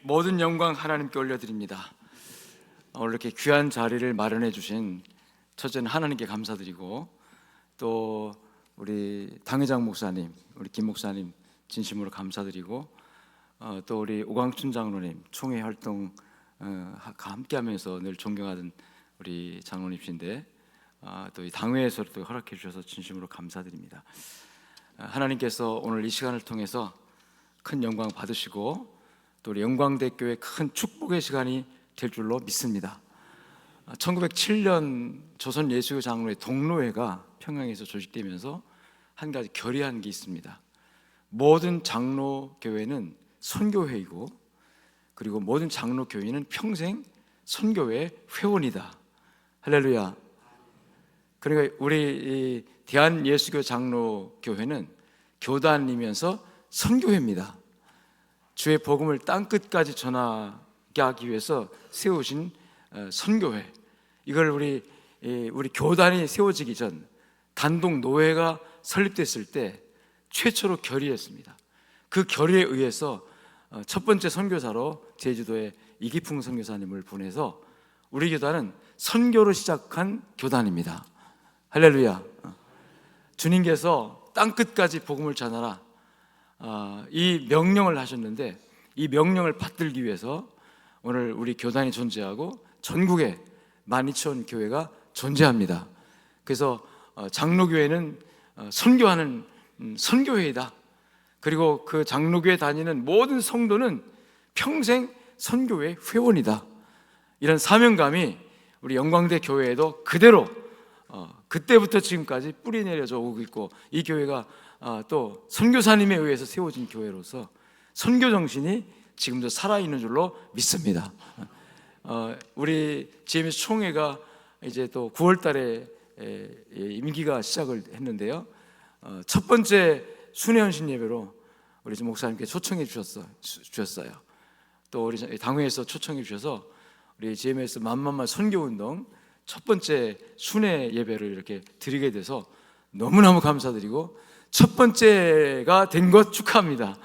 모든 영광 하나님께 올려드립니다. 오늘 이렇게 귀한 자리를 마련해 주신 첫째는 하나님께 감사드리고, 또 우리 당회장 목사님, 우리 김 목사님 진심으로 감사드리고, 또 우리 오광춘 장로님 총회 활동 함께하면서 늘 존경하던 우리 장로님이신데, 또 이 당회에서 또 허락해 주셔서 진심으로 감사드립니다. 하나님께서 오늘 이 시간을 통해서 큰 영광 받으시고, 또 우리 영광대교회 큰 축복의 시간이 될 줄로 믿습니다. 1907년 조선 예수교 장로회 동로회가 평양에서 조직되면서 한 가지 결의한 게 있습니다. 모든 장로교회는 선교회이고, 그리고 모든 장로교회는 평생 선교회 회원이다. 할렐루야. 그러니까 우리 대한예수교 장로교회는 교단이면서 선교회입니다. 주의 복음을 땅끝까지 전하게 하기 위해서 세우신 선교회, 이걸 우리 교단이 세워지기 전 단독 노회가 설립됐을 때 최초로 결의했습니다. 그 결의에 의해서 첫 번째 선교사로 제주도에 이기풍 선교사님을 보내서 우리 교단은 선교로 시작한 교단입니다. 할렐루야. 주님께서 땅끝까지 복음을 전하라, 이 명령을 하셨는데, 이 명령을 받들기 위해서 오늘 우리 교단이 존재하고 전국에 12,000 교회가 존재합니다. 그래서 장로교회는 선교하는 선교회이다. 그리고 그 장로교회 다니는 모든 성도는 평생 선교회 회원이다. 이런 사명감이 우리 영광대 교회에도 그대로 그때부터 지금까지 뿌리 내려져 오고 있고, 이 교회가 또 선교사님에 의해서 세워진 교회로서 선교 정신이 지금도 살아있는 줄로 믿습니다. 우리 GMS 총회가 이제 또 9월 달에 임기가 시작을 했는데요, 첫 번째 순회헌신 예배로 우리 목사님께 초청해 주셨어요. 또 우리 당회에서 초청해 주셔서 우리 GMS 만만만 선교운동 첫 번째 순회 예배를 이렇게 드리게 돼서 너무너무 감사드리고, 첫 번째가 된 것 축하합니다.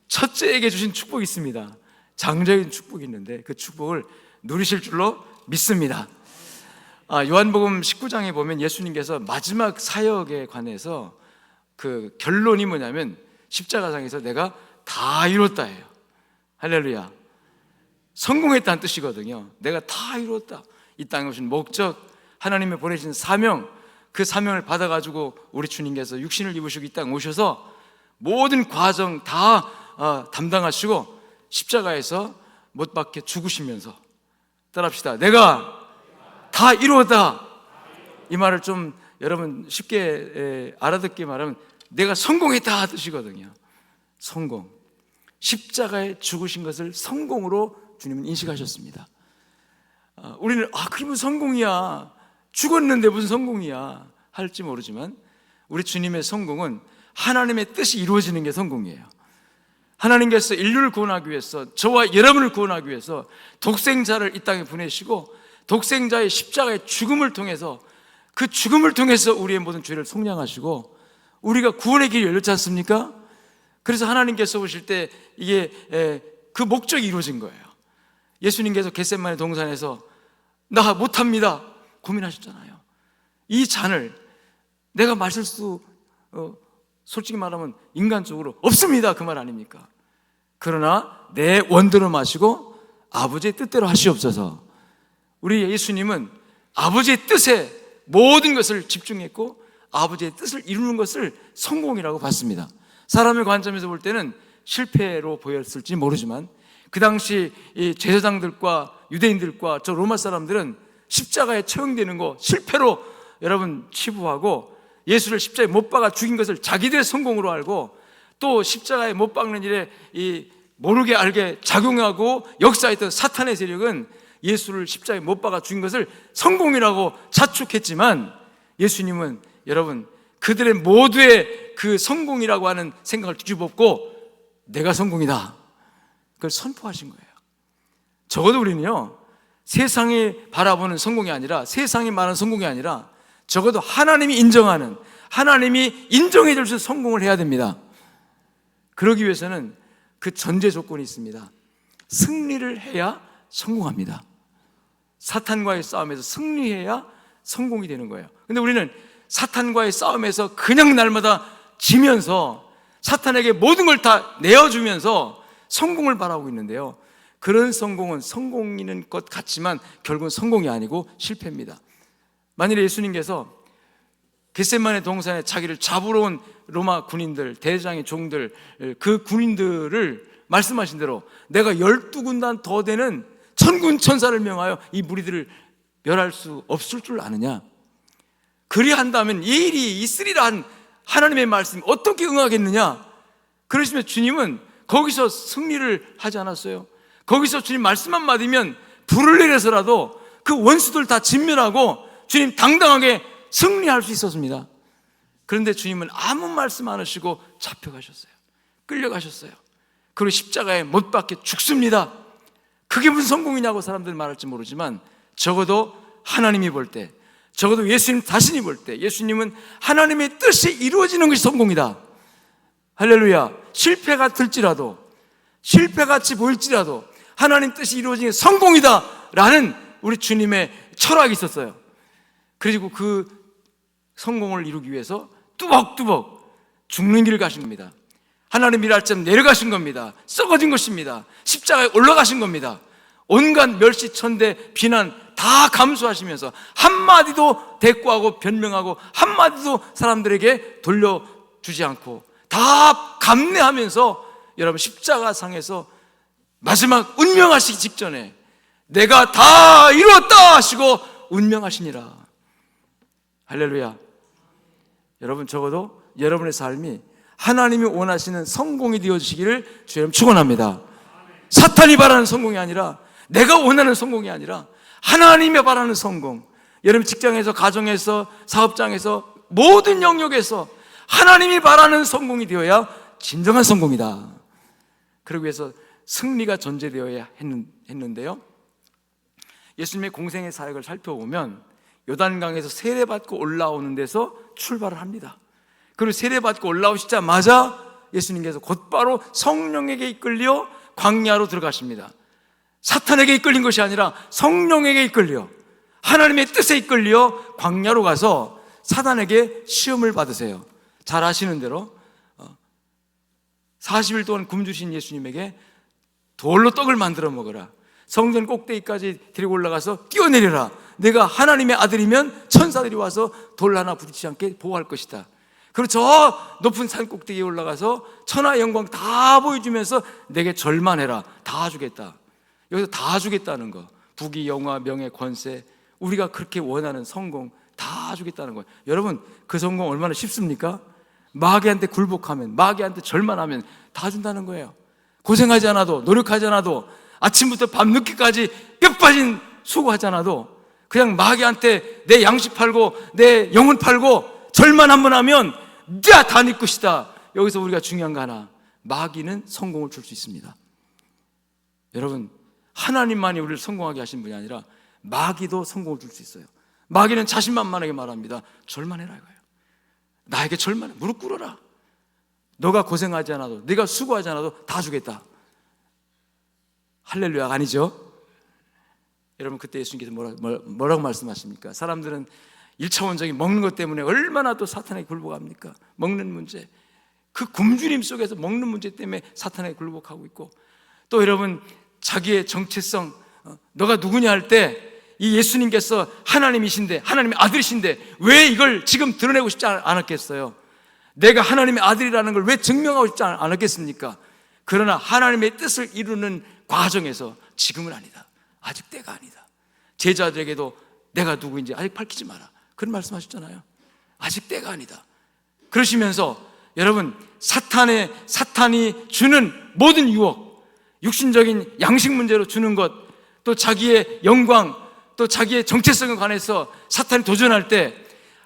첫째에게 주신 축복이 있습니다. 장적인 축복이 있는데 그 축복을 누리실 줄로 믿습니다. 요한복음 19장에 보면 예수님께서 마지막 사역에 관해서 그 결론이 뭐냐면, 십자가상에서 내가 다 이뤘다예요. 할렐루야. 성공했다는 뜻이거든요. 내가 다 이뤘다. 이 땅에 오신 목적, 하나님의 보내신 사명, 그 사명을 받아가지고 우리 주님께서 육신을 입으시고 이 땅에 오셔서 모든 과정 다 담당하시고 십자가에서 못 박혀 죽으시면서, 따라합시다, 내가 다 이루었다. 이 말을 좀 여러분 쉽게 알아듣게 말하면 내가 성공했다 뜻이거든요. 성공. 십자가에 죽으신 것을 성공으로 주님은 인식하셨습니다. 우리는 그러면 성공이야, 죽었는데 무슨 성공이야 할지 모르지만, 우리 주님의 성공은 하나님의 뜻이 이루어지는 게 성공이에요. 하나님께서 인류를 구원하기 위해서, 저와 여러분을 구원하기 위해서 독생자를 이 땅에 보내시고, 독생자의 십자가의 죽음을 통해서, 그 죽음을 통해서 우리의 모든 죄를 속량하시고 우리가 구원의 길이 열렸지 않습니까? 그래서 하나님께서 오실 때 이게 그 목적이 이루어진 거예요. 예수님께서 겟세마네 동산에서 나 못합니다 고민하셨잖아요. 이 잔을 내가 마실 수 솔직히 말하면 인간적으로 없습니다, 그 말 아닙니까? 그러나 내 원대로 마시고 아버지의 뜻대로 하시옵소서. 우리 예수님은 아버지의 뜻에 모든 것을 집중했고 아버지의 뜻을 이루는 것을 성공이라고 봤습니다. 사람의 관점에서 볼 때는 실패로 보였을지 모르지만, 그 당시 이 제사장들과 유대인들과 저 로마 사람들은 십자가에 처형되는 거 실패로 여러분 치부하고, 예수를 십자가에 못 박아 죽인 것을 자기들의 성공으로 알고, 또 십자가에 못 박는 일에 이 모르게 알게 작용하고 역사했던 사탄의 세력은 예수를 십자가에 못 박아 죽인 것을 성공이라고 자축했지만, 예수님은 여러분 그들의 모두의 그 성공이라고 하는 생각을 뒤집었고 내가 성공이다, 그걸 선포하신 거예요. 적어도 우리는요, 세상이 바라보는 성공이 아니라, 세상이 말하는 성공이 아니라, 적어도 하나님이 인정하는, 하나님이 인정해 줄 수 있는 성공을 해야 됩니다. 그러기 위해서는 그 전제 조건이 있습니다. 승리를 해야 성공합니다. 사탄과의 싸움에서 승리해야 성공이 되는 거예요. 근데 우리는 사탄과의 싸움에서 그냥 날마다 지면서 사탄에게 모든 걸 다 내어주면서 성공을 바라고 있는데요, 그런 성공은 성공인 것 같지만 결국은 성공이 아니고 실패입니다. 만일에 예수님께서 겟세마네 동산에 자기를 잡으러 온 로마 군인들, 대장의 종들, 그 군인들을 말씀하신 대로 내가 12군단 더 되는 천군 천사를 명하여 이 무리들을 멸할 수 없을 줄 아느냐, 그리한다면 이 일이 있으리라 한 하나님의 말씀이 어떻게 응하겠느냐. 그러시면 주님은 거기서 승리를 하지 않았어요. 거기서 주님 말씀만 받으면 불을 내려서라도 그 원수들 다 진멸하고 주님 당당하게 승리할 수 있었습니다. 그런데 주님은 아무 말씀 안 하시고 잡혀가셨어요. 끌려가셨어요. 그리고 십자가에 못 박혀 죽습니다. 그게 무슨 성공이냐고 사람들이 말할지 모르지만 적어도 하나님이 볼 때, 적어도 예수님 자신이 볼 때 예수님은 하나님의 뜻이 이루어지는 것이 성공이다. 할렐루야. 실패가 들지라도, 실패같이 보일지라도 하나님 뜻이 이루어지는 게 성공이다 라는 우리 주님의 철학이 있었어요. 그리고 그 성공을 이루기 위해서 뚜벅뚜벅 죽는 길을 가신 겁니다. 하나님 일할 점 내려가신 겁니다. 썩어진 것입니다. 십자가에 올라가신 겁니다. 온갖 멸시, 천대, 비난 다 감수하시면서 한마디도 대꾸하고 변명하고 한마디도 사람들에게 돌려주지 않고 다 감내하면서 여러분 십자가상에서 마지막 운명하시기 직전에 내가 다 이루었다 하시고 운명하시니라. 할렐루야. 여러분 적어도 여러분의 삶이 하나님이 원하시는 성공이 되어주시기를 주님 축원합니다. 사탄이 바라는 성공이 아니라, 내가 원하는 성공이 아니라 하나님이 바라는 성공. 여러분 직장에서, 가정에서, 사업장에서, 모든 영역에서 하나님이 바라는 성공이 되어야 진정한 성공이다. 그러기 위해서 승리가 전제되어야 했는데요, 예수님의 공생의 사역을 살펴보면 요단강에서 세례받고 올라오는 데서 출발을 합니다. 그리고 세례받고 올라오시자마자 예수님께서 곧바로 성령에게 이끌려 광야로 들어가십니다. 사탄에게 이끌린 것이 아니라 성령에게 이끌려, 하나님의 뜻에 이끌려 광야로 가서 사단에게 시험을 받으세요. 잘 아시는 대로 40일 동안 굶주신 예수님에게 돌로 떡을 만들어 먹어라, 성전 꼭대기까지 데리고 올라가서 뛰어내려라, 내가 하나님의 아들이면 천사들이 와서 돌 하나 부딪히지 않게 보호할 것이다. 그리고 저 높은 산 꼭대기에 올라가서 천하 영광 다 보여주면서 내게 절만해라, 다 주겠다. 여기서 다 주겠다는 거, 부귀, 영화, 명예, 권세, 우리가 그렇게 원하는 성공 다 주겠다는 거예요. 여러분 그 성공 얼마나 쉽습니까? 마귀한테 굴복하면, 마귀한테 절만하면 다 준다는 거예요. 고생하지 않아도, 노력하지 않아도, 아침부터 밤늦게까지 뼈 빠진 수고하지 않아도 그냥 마귀한테 내 양식 팔고 내 영혼 팔고 절만 한번 하면 다 네 것이다. 여기서 우리가 중요한 거 하나, 마귀는 성공을 줄 수 있습니다. 여러분 하나님만이 우리를 성공하게 하신 분이 아니라 마귀도 성공을 줄 수 있어요. 마귀는 자신만만하게 말합니다. 절만해라 이거예요. 나에게 절만해, 무릎 꿇어라. 너가 고생하지 않아도, 네가 수고하지 않아도 다 주겠다. 할렐루야가 아니죠? 여러분 그때 예수님께서 뭐라고 말씀하십니까? 사람들은 1차원적인 먹는 것 때문에 얼마나 또 사탄에게 굴복합니까? 먹는 문제, 그 굶주림 속에서 먹는 문제 때문에 사탄에게 굴복하고 있고, 또 여러분 자기의 정체성, 너가 누구냐 할 때 이 예수님께서 하나님이신데, 하나님의 아들이신데 왜 이걸 지금 드러내고 싶지 않았겠어요? 내가 하나님의 아들이라는 걸 왜 증명하고 싶지 않았겠습니까? 그러나 하나님의 뜻을 이루는 과정에서 지금은 아니다, 아직 때가 아니다, 제자들에게도 내가 누구인지 아직 밝히지 마라, 그런 말씀하셨잖아요. 아직 때가 아니다. 그러시면서 여러분 사탄이 주는 모든 유혹, 육신적인 양식 문제로 주는 것, 또 자기의 영광, 또 자기의 정체성에 관해서 사탄이 도전할 때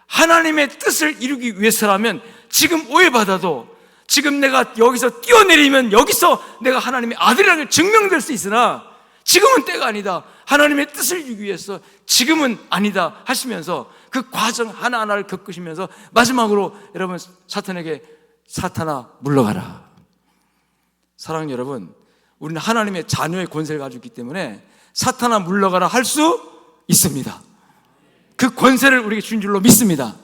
하나님의 뜻을 이루기 위해서라면 지금 오해받아도, 지금 내가 여기서 뛰어내리면 여기서 내가 하나님의 아들이라는 게 증명될 수 있으나 지금은 때가 아니다, 하나님의 뜻을 이루기 위해서 지금은 아니다 하시면서 그 과정 하나하나를 겪으시면서 마지막으로 여러분 사탄에게 사탄아 물러가라. 사랑하는 여러분, 우리는 하나님의 자녀의 권세를 가지고 있기 때문에 사탄아 물러가라 할 수 있습니다. 그 권세를 우리에게 준 줄로 믿습니다.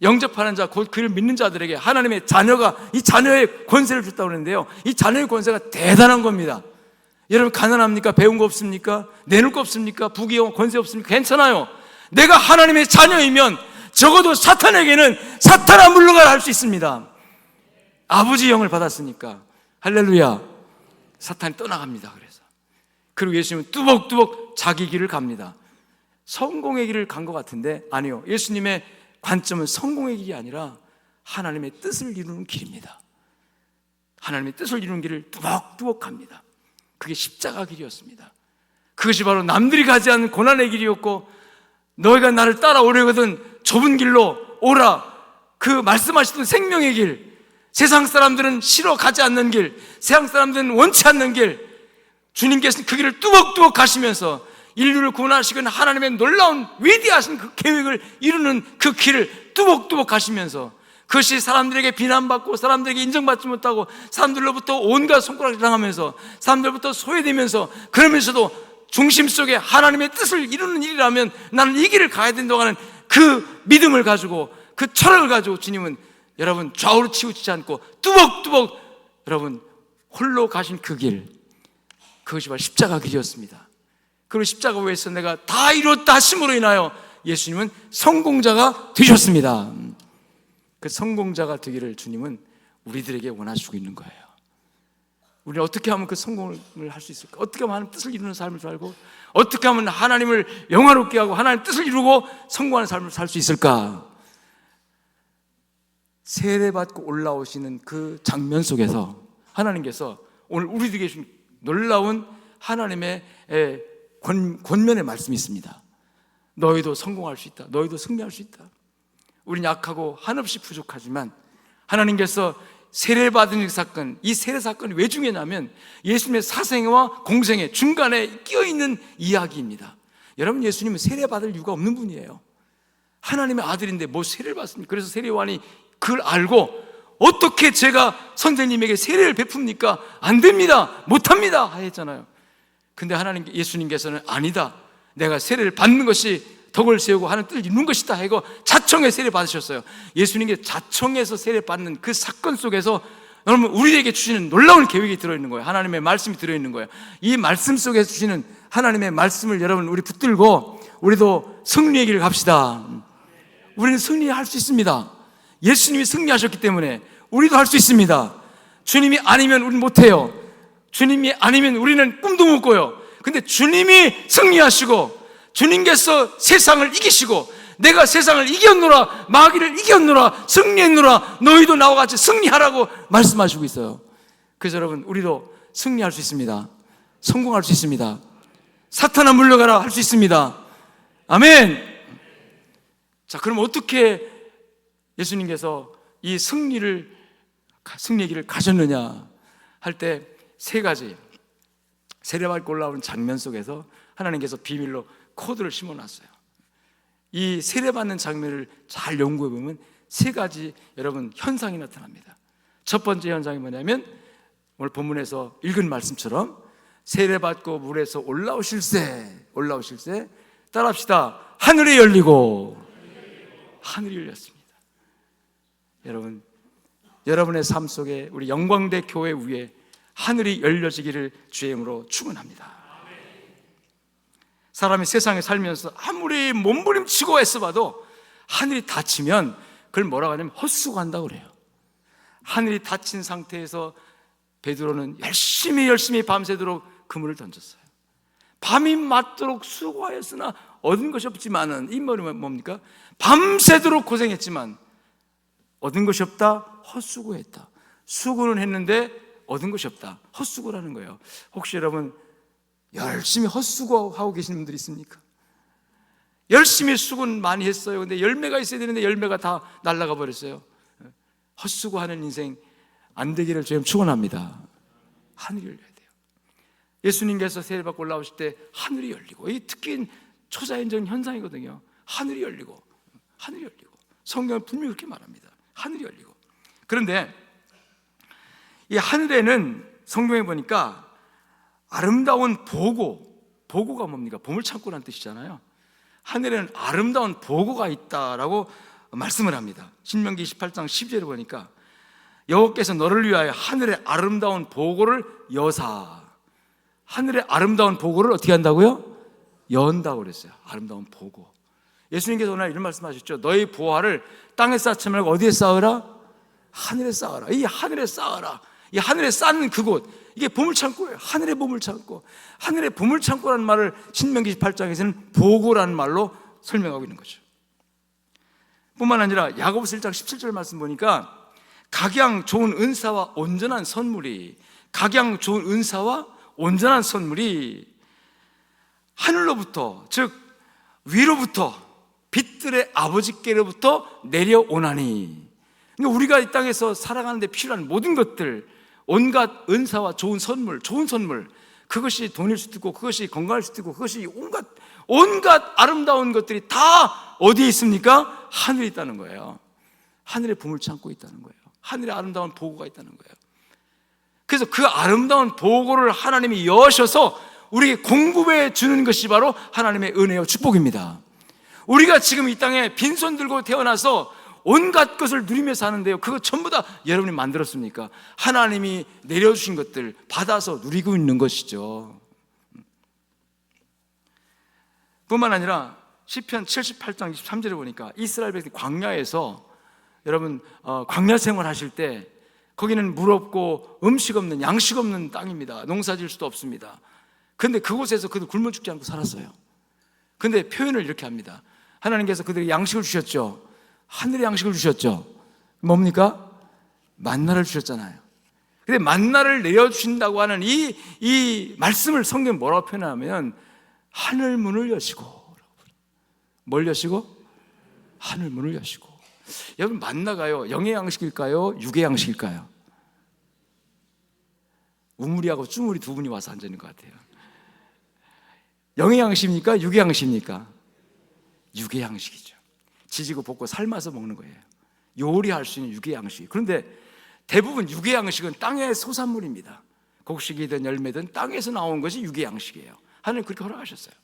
영접하는 자, 곧 그를 믿는 자들에게 하나님의 자녀가 이 자녀의 권세를 줬다고 그러는데요, 이 자녀의 권세가 대단한 겁니다. 여러분 가난합니까? 배운 거 없습니까? 내놓을 거 없습니까? 부귀 권세 없습니까? 괜찮아요. 내가 하나님의 자녀이면 적어도 사탄에게는 사탄아 물러가라 할 수 있습니다. 아버지 영을 받았으니까. 할렐루야. 사탄이 떠나갑니다. 그리고 예수님은 뚜벅뚜벅 자기 길을 갑니다. 성공의 길을 간 것 같은데 아니요, 예수님의 관점은 성공의 길이 아니라 하나님의 뜻을 이루는 길입니다. 하나님의 뜻을 이루는 길을 뚜벅뚜벅 갑니다. 그게 십자가 길이었습니다. 그것이 바로 남들이 가지 않는 고난의 길이었고, 너희가 나를 따라오려거든 좁은 길로 오라, 그 말씀하시던 생명의 길, 세상 사람들은 싫어 가지 않는 길, 세상 사람들은 원치 않는 길, 주님께서는 그 길을 뚜벅뚜벅 가시면서 인류를 구원하시는 하나님의 놀라운 위대하신 그 계획을 이루는 그 길을 뚜벅뚜벅 가시면서, 그것이 사람들에게 비난받고 사람들에게 인정받지 못하고 사람들로부터 온갖 손가락을 당하면서 사람들로부터 소외되면서, 그러면서도 중심 속에 하나님의 뜻을 이루는 일이라면 나는 이 길을 가야 된다고 하는 그 믿음을 가지고, 그 철학을 가지고 주님은 여러분 좌우로 치우치지 않고 뚜벅뚜벅 여러분 홀로 가신 그 길, 그것이 바로 십자가 길이었습니다. 그리고 십자가 위에서 내가 다 이뤘다 하심으로 인하여 예수님은 성공자가 되셨습니다. 그 성공자가 되기를 주님은 우리들에게 원하시고 있는 거예요. 우리는 어떻게 하면 그 성공을 할 수 있을까? 어떻게 하면 하나님 뜻을 이루는 삶을 살고, 어떻게 하면 하나님을 영화롭게 하고 하나님 뜻을 이루고 성공하는 삶을 살 수 있을까? 세례받고 올라오시는 그 장면 속에서 하나님께서 오늘 우리들에게 주신 놀라운 하나님의 권면의 말씀이 있습니다. 너희도 성공할 수 있다. 너희도 승리할 수 있다. 우리는 약하고 한없이 부족하지만 하나님께서 세례받은 사건, 이 세례 사건이 왜 중요하냐면 예수님의 사생애와 공생애 중간에 끼어있는 이야기입니다. 여러분, 예수님은 세례받을 이유가 없는 분이에요. 하나님의 아들인데 뭐 세례를 받습니까? 그래서 세례요한이 그걸 알고 어떻게 제가 선생님에게 세례를 베풉니까? 안 됩니다. 못합니다. 했잖아요. 근데 예수님께서는 아니다. 내가 세례를 받는 것이 덕을 세우고 하는 뜻을 이루는 것이다 하고 자청에 세례 받으셨어요. 예수님께 자청에서 세례 받는 그 사건 속에서 여러분 우리에게 주시는 놀라운 계획이 들어있는 거예요. 하나님의 말씀이 들어있는 거예요. 이 말씀 속에 주시는 하나님의 말씀을 여러분 우리 붙들고 우리도 승리의 길을 갑시다. 우리는 승리할 수 있습니다. 예수님이 승리하셨기 때문에 우리도 할 수 있습니다. 주님이 아니면 우리는 못해요. 주님이 아니면 우리는 꿈도 못 꿔요. 근데 주님이 승리하시고 주님께서 세상을 이기시고 내가 세상을 이겼노라, 마귀를 이겼노라, 승리했노라, 너희도 나와 같이 승리하라고 말씀하시고 있어요. 그래서 여러분 우리도 승리할 수 있습니다. 성공할 수 있습니다. 사탄아 물러가라 할 수 있습니다. 아멘. 자, 그럼 어떻게 예수님께서 이 승리의 길을 가셨느냐 할 때 세 가지 세례받고 올라오는 장면 속에서 하나님께서 비밀로 코드를 심어놨어요. 이 세례받는 장면을 잘 연구해 보면 세 가지 여러분 현상이 나타납니다. 첫 번째 현상이 뭐냐면 오늘 본문에서 읽은 말씀처럼 세례받고 물에서 올라오실 때 따라합시다. 하늘이 열리고 하늘이 열렸습니다. 여러분, 여러분의 삶 속에 우리 영광대 교회 위에 하늘이 열려지기를 주의 이름으로 축원합니다. 사람이 세상에 살면서 아무리 몸부림치고 애써봐도 하늘이 닫히면 그걸 뭐라고 하냐면 헛수고한다고 그래요. 하늘이 닫힌 상태에서 베드로는 열심히 밤새도록 그물을 던졌어요. 밤이 맞도록 수고하였으나 얻은 것이 없지만은, 이 말이 뭡니까? 밤새도록 고생했지만 얻은 것이 없다? 헛수고했다. 수고는 했는데 얻은 것이 없다. 헛수고라는 거예요. 혹시 여러분 열심히 헛수고하고 계시는 분들 있습니까? 열심히 수고는 많이 했어요. 근데 열매가 있어야 되는데 열매가 다 날아가 버렸어요. 헛수고하는 인생 안 되기를 주님 축원합니다. 하늘이 열려야 돼요. 예수님께서 세례받고 올라오실 때 하늘이 열리고, 이 특히 초자연적인 현상이거든요. 하늘이 열리고 성경은 분명히 그렇게 말합니다. 하늘이 열리고. 그런데 이 하늘에는 성경에 보니까 아름다운 보고가 뭡니까? 보물창고라는 뜻이잖아요. 하늘에는 아름다운 보고가 있다라고 말씀을 합니다. 신명기 28장 10절에 보니까 여호와께서 너를 위하여 하늘의 아름다운 보고를 여사. 하늘의 아름다운 보고를 어떻게 한다고요? 연다고 그랬어요. 아름다운 보고. 예수님께서 오늘 이런 말씀하셨죠. 너희 보화를 땅에 쌓지 말고 어디에 쌓으라? 하늘에 쌓아라. 이 하늘에 쌓아라. 이 하늘에 쌓는 그곳, 이게 보물창고예요. 하늘의 보물창고. 하늘의 보물창고라는 말을 신명기 18장에서는 보고라는 말로 설명하고 있는 거죠. 뿐만 아니라 야고보서 1장 17절 말씀 보니까 각양 좋은 은사와 온전한 선물이, 각양 좋은 은사와 온전한 선물이 하늘로부터, 즉 위로부터, 빛들의 아버지께로부터 내려오나니. 그러니까 우리가 이 땅에서 살아가는 데 필요한 모든 것들, 온갖 은사와 좋은 선물, 그것이 돈일 수도 있고, 그것이 건강일 수도 있고, 그것이 온갖 아름다운 것들이 다 어디에 있습니까? 하늘에 있다는 거예요. 하늘에 보물창고에 있다는 거예요. 하늘에 아름다운 보고가 있다는 거예요. 그래서 그 아름다운 보고를 하나님이 여셔서 우리에게 공급해 주는 것이 바로 하나님의 은혜와 축복입니다. 우리가 지금 이 땅에 빈손 들고 태어나서 온갖 것을 누리며 사는데요, 그거 전부 다 여러분이 만들었습니까? 하나님이 내려주신 것들 받아서 누리고 있는 것이죠. 뿐만 아니라 시편 78장 23절에 보니까 이스라엘 백성 광야에서, 여러분 광야 생활 하실 때 거기는 물 없고 음식 없는, 양식 없는 땅입니다. 농사 지을 수도 없습니다. 근데 그곳에서 그들 굶어 죽지 않고 살았어요. 근데 표현을 이렇게 합니다. 하나님께서 그들에게 양식을 주셨죠. 하늘의 양식을 주셨죠. 뭡니까? 만나를 주셨잖아요. 근데 만나를 내려주신다고 하는 이 말씀을 성경에 뭐라고 표현하면 하늘 문을 여시고. 뭘 여시고? 하늘 문을 여시고. 여러분, 만나가요, 영의 양식일까요? 육의 양식일까요? 우물이하고 쭈물이 두 분이 와서 앉아 있는 것 같아요. 영의 양식입니까? 육의 양식입니까? 육의 양식이죠. 지지고 볶고 삶아서 먹는 거예요. 요리할 수 있는 육의 양식. 그런데 대부분 육의 양식은 땅의 소산물입니다. 곡식이든 열매든 땅에서 나온 것이 육의 양식이에요. 하나님 그렇게 허락하셨어요.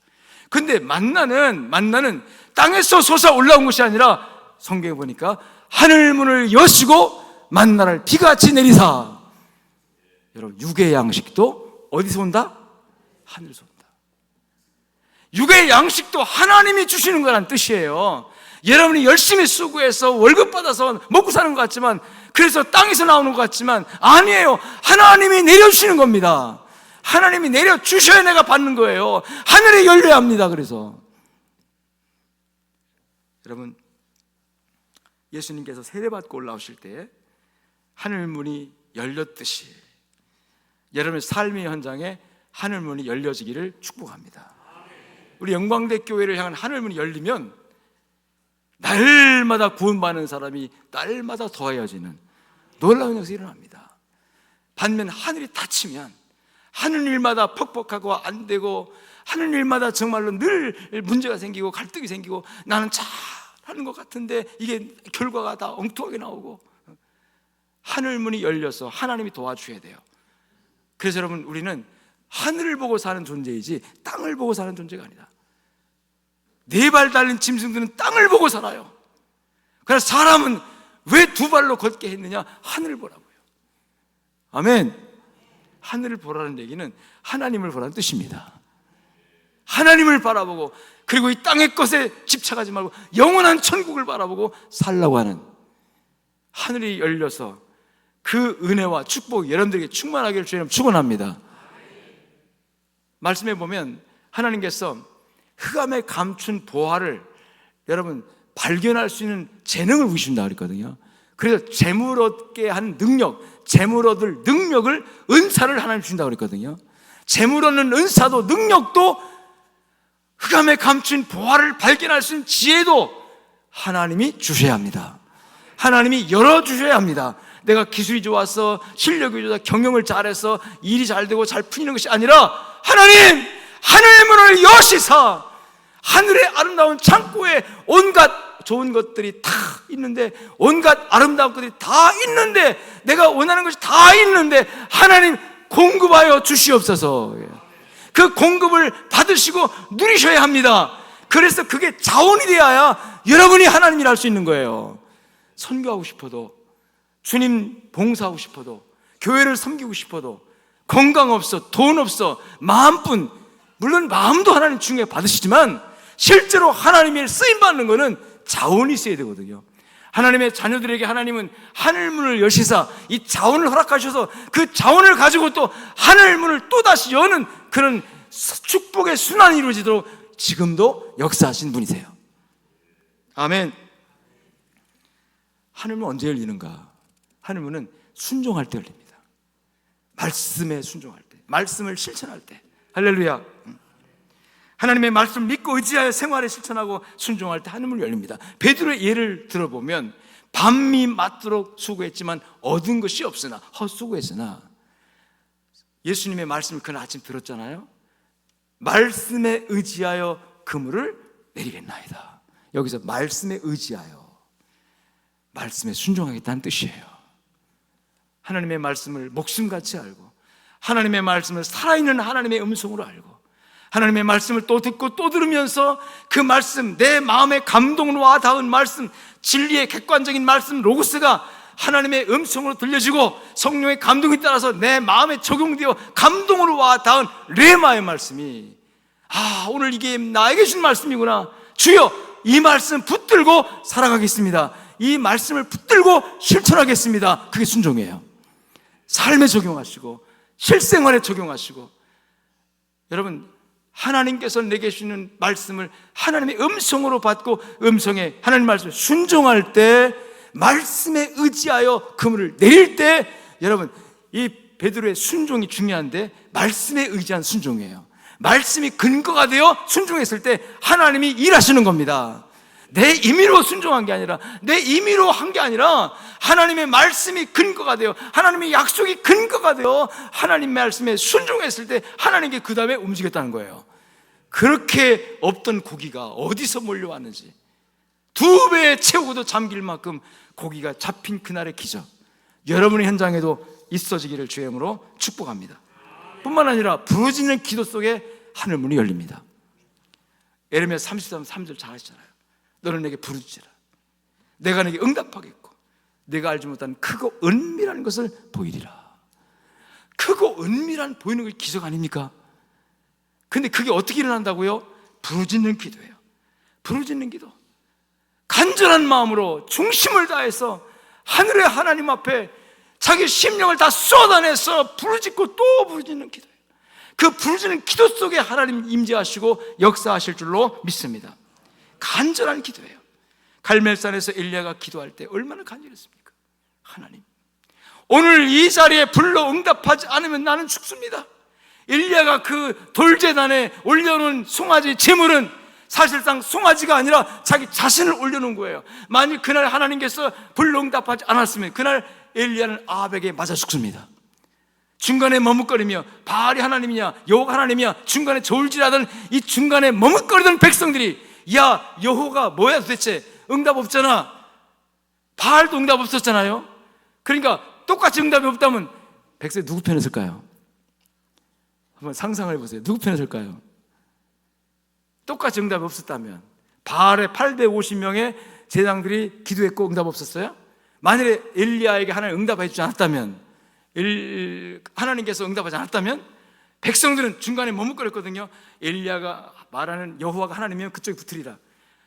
근데 만나는 땅에서 솟아 올라온 것이 아니라 성경에 보니까 하늘 문을 여시고 만나를 비같이 내리사. 여러분, 육의 양식도 어디서 온다? 하늘에서 온다. 육의 양식도 하나님이 주시는 거란 뜻이에요. 여러분이 열심히 수고해서 월급 받아서 먹고 사는 것 같지만, 그래서 땅에서 나오는 것 같지만 아니에요. 하나님이 내려주시는 겁니다. 하나님이 내려주셔야 내가 받는 거예요. 하늘이 열려야 합니다. 그래서 여러분, 예수님께서 세례받고 올라오실 때 하늘문이 열렸듯이 여러분의 삶의 현장에 하늘문이 열려지기를 축복합니다. 우리 영광대 교회를 향한 하늘문이 열리면 날마다 구원받는 사람이 날마다 더해지는 놀라운 역사가 일어납니다. 반면 하늘이 닫히면 하는 일마다 퍽퍽하고 안 되고, 하는 일마다 정말로 늘 문제가 생기고 갈등이 생기고, 나는 잘하는 것 같은데 이게 결과가 다 엉뚱하게 나오고. 하늘문이 열려서 하나님이 도와줘야 돼요. 그래서 여러분, 우리는 하늘을 보고 사는 존재이지 땅을 보고 사는 존재가 아니다. 네 발 달린 짐승들은 땅을 보고 살아요. 그래서 사람은 왜 두 발로 걷게 했느냐? 하늘을 보라고요. 아멘. 하늘을 보라는 얘기는 하나님을 보라는 뜻입니다. 하나님을 바라보고, 그리고 이 땅의 것에 집착하지 말고 영원한 천국을 바라보고 살라고 하는, 하늘이 열려서 그 은혜와 축복이 여러분들에게 충만하기를 주님 축원합니다. 말씀해 보면 하나님께서 흑암에 감춘 보화를 여러분 발견할 수 있는 재능을 주신다 그랬거든요. 그래서 재물 얻게 한 능력, 재물 얻을 능력을, 은사를 하나님 주신다고 그랬거든요. 재물 얻는 은사도 능력도, 흑암에 감춘 보화를 발견할 수 있는 지혜도 하나님이 주셔야 합니다. 하나님이 열어주셔야 합니다. 내가 기술이 좋아서, 실력이 좋아서, 경영을 잘해서 일이 잘 되고 잘 풀리는 것이 아니라 하나님, 하늘의 문을 여시사 하늘의 아름다운 창고에 온갖 좋은 것들이 다 있는데, 온갖 아름다운 것들이 다 있는데, 내가 원하는 것이 다 있는데 하나님 공급하여 주시옵소서. 그 공급을 받으시고 누리셔야 합니다. 그래서 그게 자원이 되어야 여러분이 하나님 일할 수 있는 거예요. 선교하고 싶어도, 주님 봉사하고 싶어도, 교회를 섬기고 싶어도, 건강 없어, 돈 없어, 마음뿐, 물론 마음도 하나님 중에 받으시지만 실제로 하나님의 쓰임받는 것은 자원이 있어야 되거든요. 하나님의 자녀들에게 하나님은 하늘문을 여시사 이 자원을 허락하셔서 그 자원을 가지고 또 하늘문을 또다시 여는 그런 축복의 순환이 이루어지도록 지금도 역사하신 분이세요. 아멘. 하늘문 언제 열리는가? 하늘문은 순종할 때 열립니다. 말씀에 순종할 때, 말씀을 실천할 때. 할렐루야. 하나님의 말씀을 믿고 의지하여 생활에 실천하고 순종할 때 하늘문이 열립니다. 베드로의 예를 들어보면 밤이 맞도록 수고했지만 얻은 것이 없으나 헛수고했으나, 예수님의 말씀을 그날 아침 들었잖아요. 말씀에 의지하여 그물을 내리겠나이다. 여기서 말씀에 의지하여, 말씀에 순종하겠다는 뜻이에요. 하나님의 말씀을 목숨같이 알고, 하나님의 말씀을 살아있는 하나님의 음성으로 알고, 하나님의 말씀을 또 듣고 또 들으면서 그 말씀, 내 마음의 감동으로 와 닿은 말씀, 진리의 객관적인 말씀 로고스가 하나님의 음성으로 들려지고 성령의 감동에 따라서 내 마음에 적용되어 감동으로 와 닿은 레마의 말씀이, 오늘 이게 나에게 준 말씀이구나. 주여, 이 말씀 붙들고 살아가겠습니다. 이 말씀을 붙들고 실천하겠습니다. 그게 순종이에요. 삶에 적용하시고 실생활에 적용하시고. 여러분, 하나님께서 내게 주시는 말씀을 하나님의 음성으로 받고 음성에 하나님 말씀을 순종할 때, 말씀에 의지하여 그물을 내릴 때, 여러분, 이 베드로의 순종이 중요한데 말씀에 의지한 순종이에요. 말씀이 근거가 되어 순종했을 때 하나님이 일하시는 겁니다. 내 임의로 순종한 게 아니라, 내 임의로 한 게 아니라 하나님의 말씀이 근거가 되어, 하나님의 약속이 근거가 되어 하나님의 말씀에 순종했을 때 하나님께 그 다음에 움직였다는 거예요. 그렇게 없던 고기가 어디서 몰려왔는지, 2배 채우고도 잠길 만큼 고기가 잡힌 그날의 기적, 여러분의 현장에도 있어지기를 주의 이름으로 축복합니다. 뿐만 아니라 부르짖는 기도 속에 하늘문이 열립니다. 에레미야 33, 3절 잘 아시잖아요. 너는 내게 부르짖으라. 내가 내게 응답하겠고 내가 알지 못한 크고 은밀한 것을 보이리라. 크고 은밀한 보이는 게 기적 아닙니까? 근데 그게 어떻게 일어난다고요? 부르짖는 기도예요. 부르짖는 기도, 간절한 마음으로 중심을 다해서 하늘의 하나님 앞에 자기 심령을 다 쏟아내서 부르짖고 또 부르짖는 기도예요. 그 부르짖는 기도 속에 하나님 임재하시고 역사하실 줄로 믿습니다. 간절한 기도예요. 갈멜산에서 엘리야가 기도할 때 얼마나 간절했습니까? 하나님, 오늘 이 자리에 불러 응답하지 않으면 나는 죽습니다. 엘리야가 그 돌제단에 올려놓은 송아지 제물은 사실상 송아지가 아니라 자기 자신을 올려놓은 거예요. 만일 그날 하나님께서 불러 응답하지 않았으면 그날 엘리야는 아합에게 맞아 죽습니다. 중간에 머뭇거리며 바알이 하나님이냐 여호가 하나님이냐 중간에 저울질하던 이 중간에 머뭇거리던 백성들이, 야, 여호가 뭐야 도대체, 응답 없잖아. 바알도 응답 없었잖아요. 그러니까 똑같이 응답이 없다면 백성이 누구 편에 설까요? 한번 상상을 해보세요. 누구 편에 설까요? 똑같이 응답이 없었다면, 바알의 850명의 제장들이 기도했고 응답 없었어요? 만일에 엘리야에게 하나님 응답해 주지 않았다면, 하나님께서 응답하지 않았다면 백성들은 중간에 머뭇거렸거든요. 엘리야가 말하는 여호와가 하나님이면 그쪽에 붙으리라,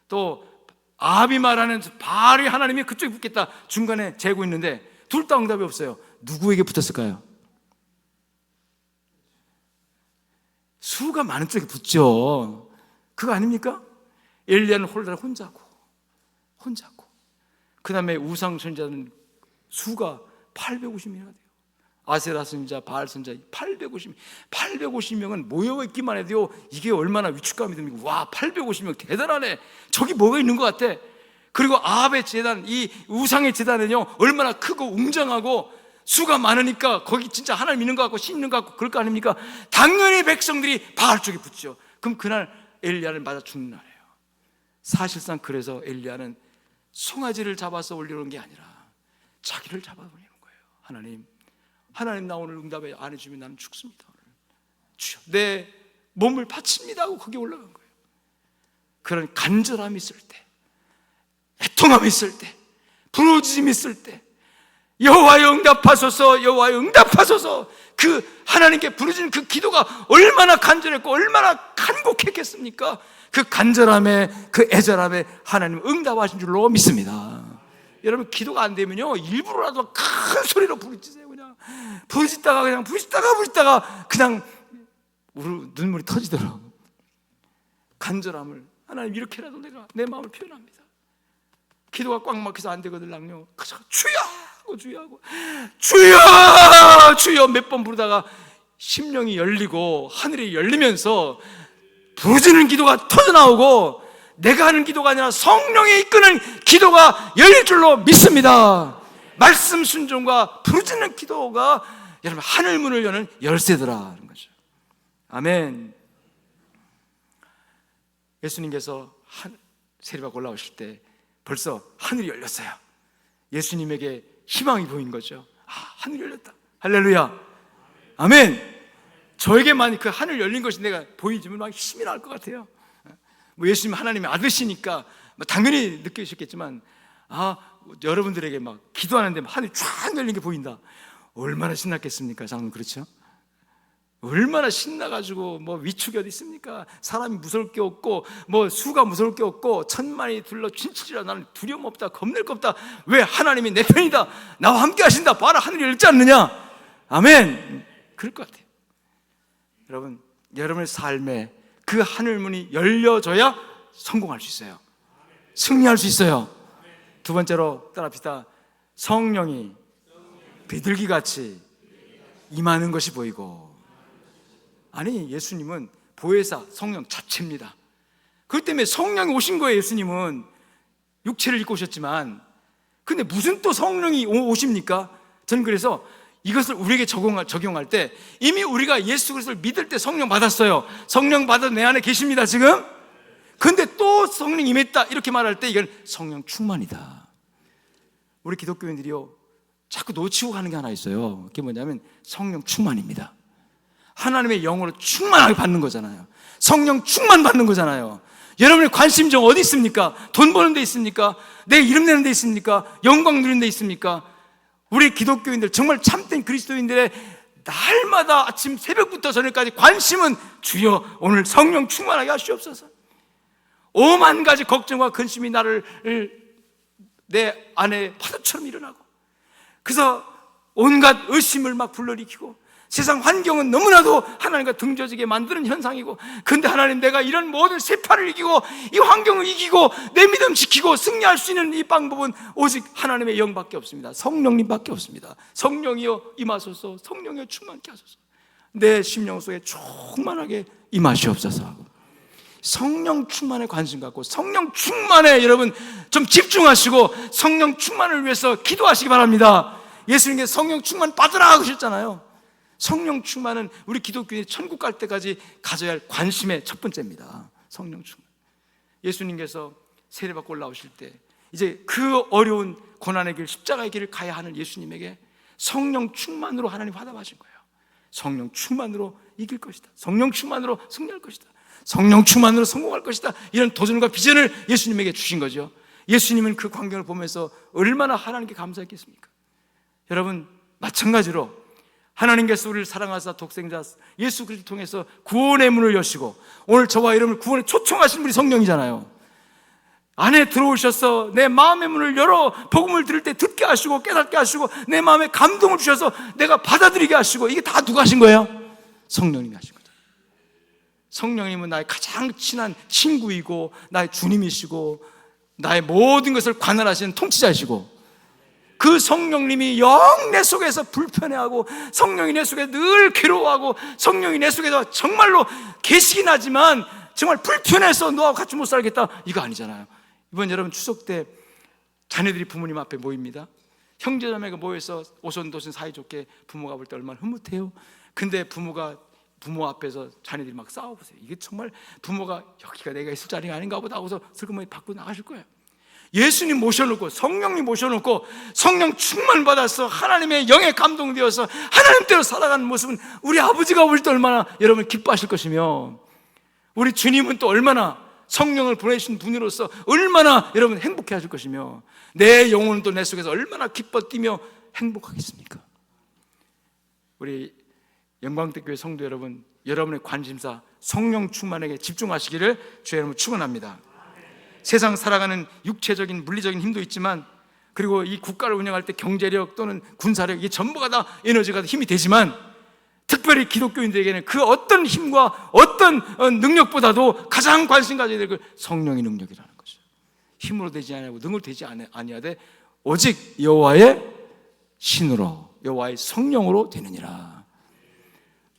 또 아합이 말하는 바알이 하나님이 그쪽에 붙겠다, 중간에 재고 있는데 둘 다 응답이 없어요. 누구에게 붙었을까요? 수가 많은 쪽에 붙죠. 그거 아닙니까? 엘리야는 혼자고 그 다음에 우상 선지자는 수가 850명이나 돼요. 아세라 선지자, 바알 선지자 850명은 모여있기만 해도 이게 얼마나 위축감이 듭니까? 와, 850명 대단하네. 저기 뭐가 있는 것 같아. 그리고 아합의 제단, 이 우상의 제단은요 얼마나 크고 웅장하고 수가 많으니까 거기 진짜 하나님 있는 것 같고 신 있는 것 같고 그럴 거 아닙니까? 당연히 백성들이 바알 쪽에 붙죠. 그럼 그날 엘리야를 맞아 죽는 날이에요. 사실상 그래서 엘리야는 송아지를 잡아서 올려놓은 게 아니라 자기를 잡아올리는 거예요. 하나님, 하나님 나 오늘 응답 안 해주면 나는 죽습니다. 주여 내 몸을 바칩니다 하고 거기에 올라간 거예요. 그런 간절함이 있을 때, 애통함이 있을 때, 부르짖음이 있을 때, 여호와여 응답하소서, 여호와여 응답하소서, 그 하나님께 부르짖는 그 기도가 얼마나 간절했고 얼마나 간곡했겠습니까? 그 간절함에, 그 애절함에 하나님 응답하신 줄로 믿습니다. 여러분 기도가 안 되면요 일부러라도 큰 소리로 부르짖으세요. 그냥 부르짖다가 그냥 눈물이 터지더라고. 간절함을 하나님 이렇게라도 내가 내 마음을 표현합니다. 기도가 꽉 막혀서 안 되거든요. 그저 주여 하고 주여 몇 번 부르다가 심령이 열리고 하늘이 열리면서 부르짖는 기도가 터져나오고 내가 하는 기도가 아니라 성령이 이끄는 기도가 열릴 줄로 믿습니다. 말씀 순종과 부르짖는 기도가 여러분 하늘 문을 여는 열쇠더라는 거죠. 아멘. 예수님께서 세례받고 올라오실 때 벌써 하늘이 열렸어요. 예수님에게 희망이 보인 거죠. 하늘이 열렸다. 할렐루야. 아멘. 저에게만 그 하늘 열린 것이 내가 보이지만 막 힘이 날 것 같아요. 예수님 하나님의 아들이시니까 당연히 느끼셨겠지만 여러분들에게 막 기도하는데 하늘이 쫙 열린 게 보인다. 얼마나 신났겠습니까? 저는 그렇죠? 얼마나 신나가지고 위축이 어디 있습니까? 사람이 무서울 게 없고 수가 무서울 게 없고 천만이 둘러 춘치리라 나는 두려움 없다 겁낼 거 없다. 왜? 하나님이 내 편이다. 나와 함께 하신다. 봐라 하늘이 열지 않느냐. 아멘. 그럴 것 같아요. 여러분 여러분의 삶에 그 하늘문이 열려져야 성공할 수 있어요. 승리할 수 있어요. 두 번째로 따라합시다. 성령이 비둘기같이 임하는 것이 보이고. 아니 예수님은 보혜사 성령 자체입니다. 그렇기 때문에 성령이 오신 거예요. 예수님은 육체를 입고 오셨지만 근데 무슨 또 성령이 오십니까? 저는 그래서 이것을 우리에게 적용할 때 이미 우리가 예수 그리스도를 믿을 때 성령 받았어요. 성령 받아 내 안에 계십니다 지금. 근데 또 성령 임했다 이렇게 말할 때 이건 성령 충만이다. 우리 기독교인들이요 자꾸 놓치고 가는 게 하나 있어요. 그게 뭐냐면 성령 충만입니다. 하나님의 영으로 충만하게 받는 거잖아요. 성령 충만 받는 거잖아요. 여러분의 관심정 어디 있습니까? 돈 버는 데 있습니까? 내 이름 내는 데 있습니까? 영광 누리는 데 있습니까? 우리 기독교인들 정말 참된 그리스도인들의 날마다 아침 새벽부터 저녁까지 관심은 주여 오늘 성령 충만하게 하시옵소서. 오만 가지 걱정과 근심이 내 안에 파도처럼 일어나고 그래서 온갖 의심을 막 불러일으키고 세상 환경은 너무나도 하나님과 등져지게 만드는 현상이고 근데 하나님 내가 이런 모든 세파를 이기고 이 환경을 이기고 내 믿음 지키고 승리할 수 있는 이 방법은 오직 하나님의 영밖에 없습니다. 성령님밖에 없습니다. 성령이여 임하소서. 성령이여 충만케 하소서. 내 심령 속에 충만하게 임하시옵소서 하고 성령 충만에 관심 갖고 성령 충만에 여러분 좀 집중하시고 성령 충만을 위해서 기도하시기 바랍니다. 예수님께서 성령 충만 받으라 하셨잖아요. 성령 충만은 우리 기독교인이 천국 갈 때까지 가져야 할 관심의 첫 번째입니다. 성령 충만. 예수님께서 세례받고 올라오실 때 이제 그 어려운 고난의 길 십자가의 길을 가야 하는 예수님에게 성령 충만으로 하나님 화답하신 거예요. 성령 충만으로 이길 것이다. 성령 충만으로 승리할 것이다. 성령 충만으로 성공할 것이다. 이런 도전과 비전을 예수님에게 주신 거죠. 예수님은 그 광경을 보면서 얼마나 하나님께 감사했겠습니까? 여러분 마찬가지로 하나님께서 우리를 사랑하사 독생자 예수 그리스도를 통해서 구원의 문을 여시고 오늘 저와 여러분을 구원에 초청하신 분이 성령이잖아요. 안에 들어오셔서 내 마음의 문을 열어 복음을 들을 때 듣게 하시고 깨닫게 하시고 내 마음에 감동을 주셔서 내가 받아들이게 하시고 이게 다 누가 하신 거예요? 성령님이 하신 거죠. 성령님은 나의 가장 친한 친구이고 나의 주님이시고 나의 모든 것을 관할하시는 통치자이시고 그 성령님이 영 내 속에서 불편해하고 성령이 내 속에 늘 괴로워하고 성령이 내 속에서 정말로 계시긴 하지만 정말 불편해서 너하고 같이 못 살겠다 이거 아니잖아요. 이번 여러분 추석 때 자녀들이 부모님 앞에 모입니다. 형제자매가 모여서 오손도손 사이좋게 부모가 볼 때 얼마나 흐뭇해요. 근데 부모 앞에서 자녀들이 막 싸워보세요. 이게 정말 부모가 여기가 내가 있을 자리가 아닌가 보다 하고서 슬그머니 밖으로 나가실 거예요. 예수님 모셔놓고 성령님 모셔놓고 성령 충만 받아서 하나님의 영에 감동되어서 하나님대로 살아가는 모습은 우리 아버지가 볼 때 얼마나 여러분 기뻐하실 것이며, 우리 주님은 또 얼마나 성령을 보내신 분으로서 얼마나 여러분 행복해 하실 것이며, 내 영혼은 또 내 속에서 얼마나 기뻐 뛰며 행복하겠습니까? 우리 영광대교회 성도 여러분, 여러분의 관심사 성령 충만에게 집중하시기를 주의 이름으로 축원합니다. 세상 살아가는 육체적인 물리적인 힘도 있지만, 그리고 이 국가를 운영할 때 경제력 또는 군사력, 이게 전부가 다 에너지가 힘이 되지만, 특별히 기독교인들에게는 그 어떤 힘과 어떤 능력보다도 가장 관심 가져야 될 그 성령의 능력이라는 거죠. 힘으로 되지 아니하고 능으로 되지 아니하되 오직 여호와의 신으로, 여호와의 성령으로 되느니라.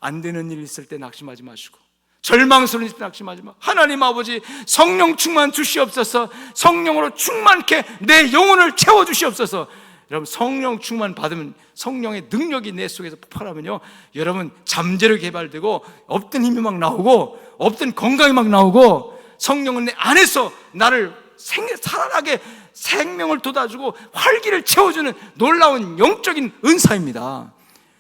안 되는 일 있을 때 낙심하지 마시고, 절망스러운 일 낙심하지 마. 하나님 아버지 성령 충만 주시옵소서. 성령으로 충만케 내 영혼을 채워 주시옵소서. 여러분, 성령 충만 받으면, 성령의 능력이 내 속에서 폭발하면요, 여러분 잠재력이 개발되고 없던 힘이 막 나오고 없던 건강이 막 나오고, 성령은 내 안에서 나를 살아나게 생명을 돋아주고 활기를 채워주는 놀라운 영적인 은사입니다.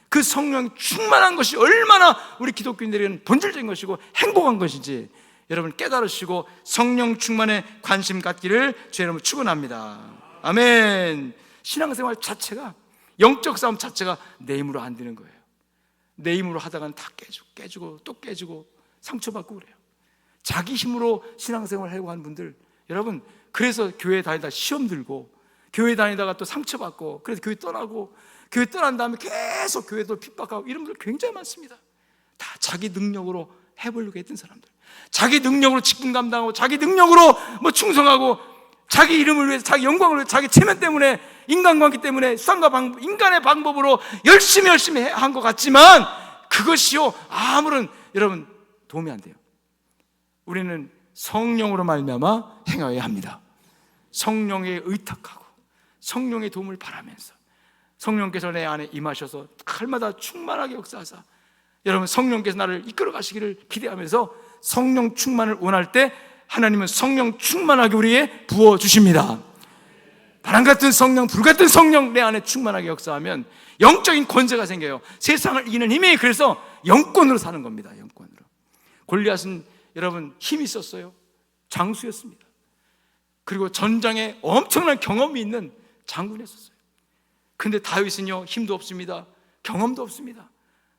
그 성령 충만한 것이 얼마나 우리 기독교인들에게는 본질적인 것이고 행복한 것인지 여러분 깨달으시고 성령 충만에 관심 갖기를 주의 이름으로 축원합니다. 아멘. 신앙생활 자체가, 영적 싸움 자체가 내 힘으로 안 되는 거예요. 내 힘으로 하다가는 다 깨지고 또 깨지고 상처받고 그래요. 자기 힘으로 신앙생활 하려고 하는 분들, 여러분, 그래서 교회 다니다 시험 들고, 교회 다니다가 또 상처받고, 그래서 교회 떠나고, 교회 떠난 다음에 계속 교회도 핍박하고, 이런 분들 굉장히 많습니다. 다 자기 능력으로 해보려고 했던 사람들, 자기 능력으로 직분 감당하고, 자기 능력으로 뭐 충성하고, 자기 이름을 위해서, 자기 영광을 위해서, 자기 체면 때문에, 인간관계 때문에, 수단과 방법, 인간의 방법으로 열심히 한 것 같지만 그것이요 아무런 여러분 도움이 안 돼요. 우리는 성령으로 말미암아 행하여야 합니다. 성령에 의탁하고 성령의 도움을 바라면서 성령께서 내 안에 임하셔서 칼마다 충만하게 역사하사, 여러분 성령께서 나를 이끌어 가시기를 기대하면서 성령 충만을 원할 때 하나님은 성령 충만하게 우리에게 부어주십니다. 바람 같은 성령, 불 같은 성령 내 안에 충만하게 역사하면 영적인 권세가 생겨요. 세상을 이기는 힘이, 그래서 영권으로 사는 겁니다. 영권으로. 골리앗은 여러분 힘이 있었어요. 장수였습니다. 그리고 전장에 엄청난 경험이 있는 장군이었어요. 근데 다윗은요 힘도 없습니다. 경험도 없습니다.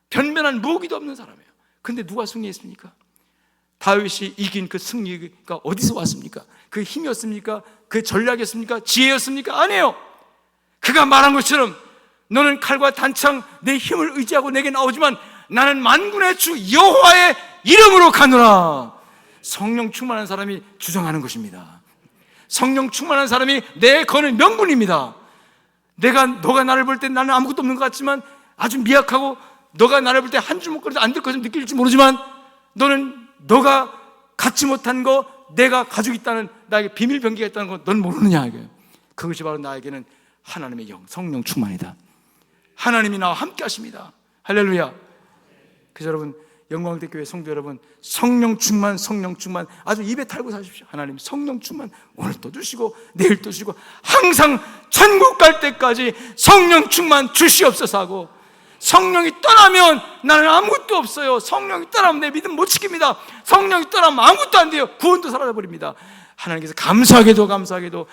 변변한 무기도 없는 사람이에요. 근데 누가 승리했습니까? 다윗이 이긴 그 승리가 어디서 왔습니까? 그 힘이었습니까? 그 전략이었습니까? 지혜였습니까? 아니에요. 그가 말한 것처럼 너는 칼과 단창 내 힘을 의지하고 내게 나오지만 나는 만군의 주 여호와의 이름으로 가노라. 성령 충만한 사람이 주장하는 것입니다. 성령 충만한 사람이 내 거는 명분입니다. 너가 나를 볼 때 나는 아무것도 없는 것 같지만 아주 미약하고, 너가 나를 볼 때 한 주먹거리도 안 될 것처럼 느낄지 모르지만 너가 갖지 못한 거 내가 가지고 있다는, 나에게 비밀 병기가 있다는 거 넌 모르느냐 이거예요. 그것이 바로 나에게는 하나님의 영, 성령 충만이다. 하나님이 나와 함께 하십니다. 할렐루야. 그래서 여러분, 영광대교회 성도 여러분, 성령 충만, 성령 충만 아주 입에 달고 사십시오. 하나님 성령 충만 오늘 또 주시고 내일 또 주시고 항상 천국 갈 때까지 성령 충만 주시옵소서 하고, 성령이 떠나면 나는 아무것도 없어요. 성령이 떠나면 내 믿음 못 지킵니다. 성령이 떠나면 아무것도 안 돼요. 구원도 사라져버립니다. 하나님께서 감사하게도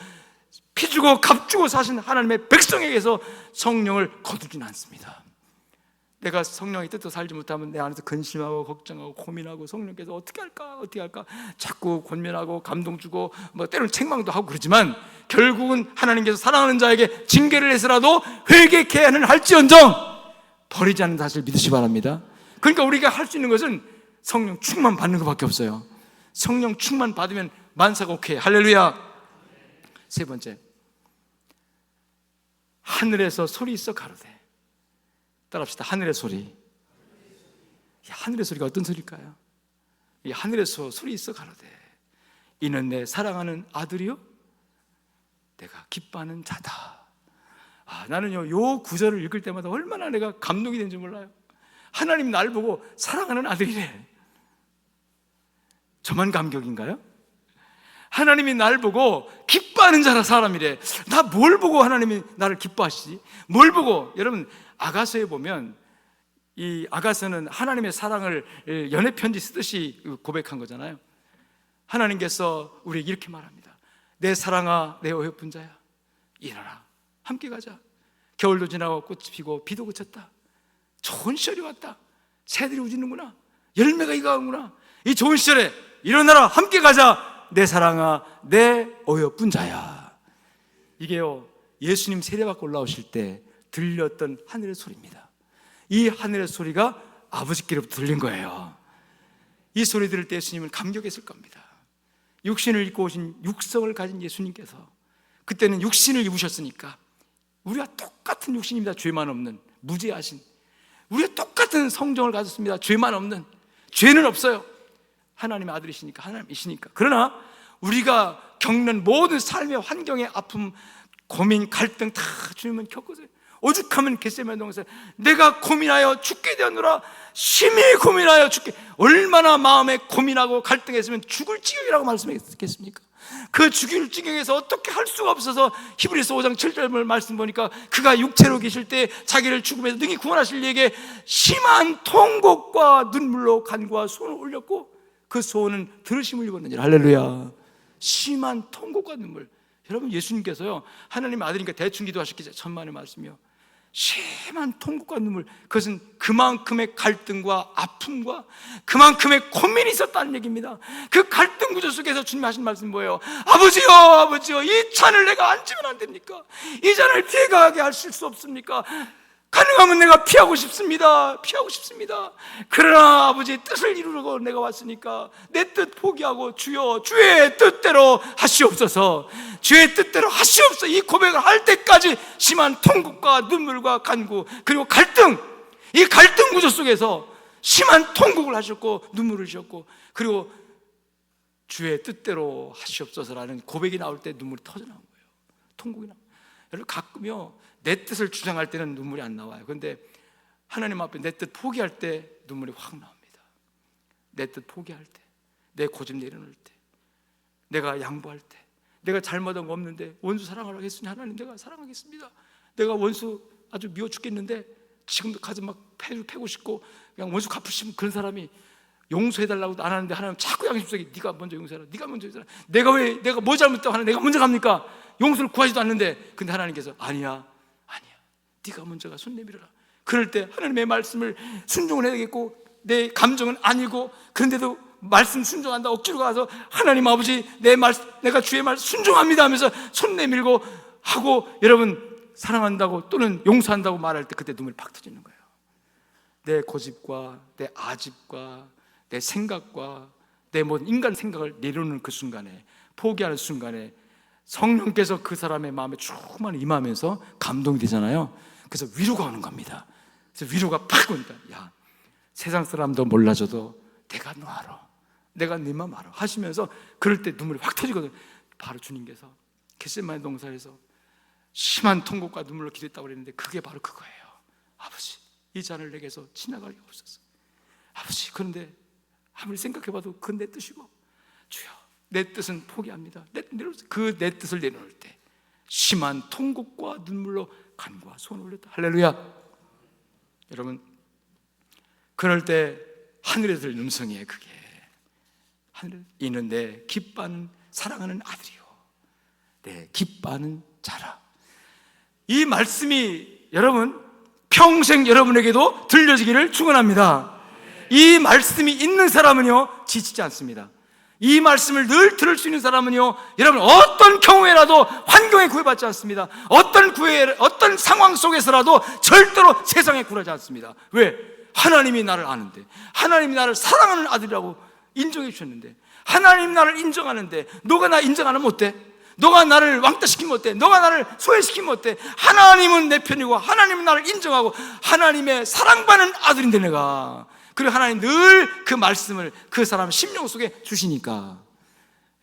피 주고 값 주고 사신 하나님의 백성에게서 성령을 거두지는 않습니다. 내가 성령의 뜻대로 살지 못하면 내 안에서 근심하고 걱정하고 고민하고, 성령께서 어떻게 할까 자꾸 권면하고 감동 주고 뭐 때로는 책망도 하고 그러지만, 결국은 하나님께서 사랑하는 자에게 징계를 해서라도 회개케는 할지언정 버리지 않는 사실을 믿으시 바랍니다. 그러니까 우리가 할 수 있는 것은 성령 충만 받는 것밖에 없어요. 성령 충만 받으면 만사가 오케이. 할렐루야. 세 번째, 하늘에서 소리 있어 가로되. 따라합시다. 하늘의 소리. 이 하늘의 소리가 어떤 소리일까요? 이 하늘에서 소리 있어 가로되 이는 내 사랑하는 아들이요 내가 기뻐하는 자다. 나는요 요 구절을 읽을 때마다 얼마나 내가 감동이 되는지 몰라요. 하나님 날 보고 사랑하는 아들이래. 저만 감격인가요? 하나님이 날 보고 기뻐하는 자라 사람이래. 나 뭘 보고 하나님이 나를 기뻐하시지? 뭘 보고? 여러분, 아가서에 보면 이 아가서는 하나님의 사랑을 연애 편지 쓰듯이 고백한 거잖아요. 하나님께서 우리에게 이렇게 말합니다. 내 사랑아, 내 어여쁜 자야, 일어나, 함께 가자. 겨울도 지나고 꽃이 피고 비도 그쳤다. 좋은 시절이 왔다. 새들이 우지는구나. 열매가 익어가는구나. 이 좋은 시절에 일어나라, 함께 가자. 내 사랑아, 내 어여쁜 자야. 이게요, 예수님 세례받고 올라오실 때 들렸던 하늘의 소리입니다. 이 하늘의 소리가 아버지께로부터 들린 거예요. 이 소리 들을 때 예수님은 감격했을 겁니다. 육신을 입고 오신 육성을 가진 예수님께서 그때는 육신을 입으셨으니까 우리가 똑같은 육신입니다. 죄만 없는, 무죄하신, 우리가 똑같은 성정을 가졌습니다. 죄만 없는, 죄는 없어요. 하나님의 아들이시니까, 하나님이시니까. 그러나 우리가 겪는 모든 삶의 환경의 아픔, 고민, 갈등 다 주님은 겪으세요. 오죽하면 겟세마네 동산에서 내가 고민하여 죽게 되었노라, 심히 고민하여 죽게. 얼마나 마음에 고민하고 갈등했으면 죽을 지경이라고 말씀했겠습니까? 그 죽일 지경에서 어떻게 할 수가 없어서 히브리서 5장 7절 말씀 보니까 그가 육체로 계실 때 자기를 죽음에서 능히 구원하실 이에게 심한 통곡과 눈물로 간구와 소원을 올렸고 그 소원은 들으심을 입었느니라. 할렐루야. 심한 통곡과 눈물. 여러분, 예수님께서요, 하나님 아들이니까 대충 기도하셨겠죠. 천만의 말씀이요, 심한 통곡과 눈물, 그것은 그만큼의 갈등과 아픔과 그만큼의 고민이 있었다는 얘기입니다. 그 갈등 구조 속에서 주님 하신 말씀 뭐예요? 아버지요, 아버지요, 이 잔을 내가 안 지면 안 됩니까? 이 잔을 피해가게 하실 수 없습니까? 가능하면 내가 피하고 싶습니다. 피하고 싶습니다. 그러나 아버지의 뜻을 이루려고 내가 왔으니까 내 뜻 포기하고 주여, 주의 뜻대로 하시옵소서, 주의 뜻대로 하시옵소서. 이 고백을 할 때까지 심한 통곡과 눈물과 간구, 그리고 갈등, 이 갈등 구조 속에서 심한 통곡을 하셨고 눈물을 주셨고, 그리고 주의 뜻대로 하시옵소서라는 고백이 나올 때 눈물이 터져나온 거예요. 통곡이 나와요. 여러분, 가끔요, 내 뜻을 주장할 때는 눈물이 안 나와요. 그런데 하나님 앞에 내 뜻 포기할 때 눈물이 확 나옵니다. 내 뜻 포기할 때, 내 고집 내려놓을 때, 내가 양보할 때, 내가 잘못한 거 없는데 원수 사랑하라고 했으니 하나님 내가 사랑하겠습니다. 내가 원수 아주 미워 죽겠는데 지금도 가서 막 패고 싶고 그냥 원수 갚고 싶은 그런 사람이 용서해달라고도 안 하는데 하나님 자꾸 양심 속에 네가 먼저 용서해라, 네가 먼저 용서해라. 내가 뭐 잘못했다고 하나, 내가 먼저 갑니까? 용서를 구하지도 않는데. 근데 하나님께서 아니야, 네가 먼저가, 손 내밀어라. 그럴 때 하나님의 말씀을 순종을 해야 되겠고, 내 감정은 아니고, 그런데도 말씀 순종한다 억지로 가서 하나님 아버지, 내가 주의 말 순종합니다 하면서 손 내밀고 하고, 여러분 사랑한다고 또는 용서한다고 말할 때 그때 눈물이 팍 터지는 거예요. 내 고집과 내 아집과 내 생각과 내 모든 인간 생각을 내려놓는 그 순간에, 포기하는 순간에 성령께서 그 사람의 마음에 충만히 임하면서 감동이 되잖아요. 그래서 위로가 오는 겁니다. 그래서 위로가 팍 온다. 야, 세상 사람도 몰라줘도 내가 너 알아, 내가 네 마음 알아 하시면서 그럴 때 눈물이 확 터지거든요. 바로 주님께서 겟세마네 동산에서 심한 통곡과 눈물로 기도했다고 그랬는데 그게 바로 그거예요. 아버지, 이 잔을 내게서 지나가게 하옵소서. 아버지, 그런데 아무리 생각해봐도 그건 내 뜻이고, 주여, 내 뜻은 포기합니다. 그 내 뜻을 내놓을 때 심한 통곡과 눈물로 간구와 손을 올렸다. 할렐루야. 여러분, 그럴 때 하늘에 들린 음성이에요. 그게 하늘에 이는 내 기뻐하는 사랑하는 아들이요, 내 기뻐하는 자라. 이 말씀이 여러분 평생 여러분에게도 들려지기를 축원합니다. 이 말씀이 있는 사람은요 지치지 않습니다. 이 말씀을 늘 들을 수 있는 사람은요, 여러분 어떤 경우에라도 환경에 구애받지 않습니다. 어떤 상황 속에서라도 절대로 세상에 굴하지 않습니다. 왜? 하나님이 나를 아는데, 하나님이 나를 사랑하는 아들이라고 인정해 주셨는데, 하나님 나를 인정하는데 너가 나 인정 안 하면 어때? 너가 나를 왕따시키면 어때? 너가 나를 소외시키면 어때? 하나님은 내 편이고 하나님은 나를 인정하고 하나님의 사랑받는 아들인데 내가, 그리고 하나님 늘 그 말씀을 그 사람 심령 속에 주시니까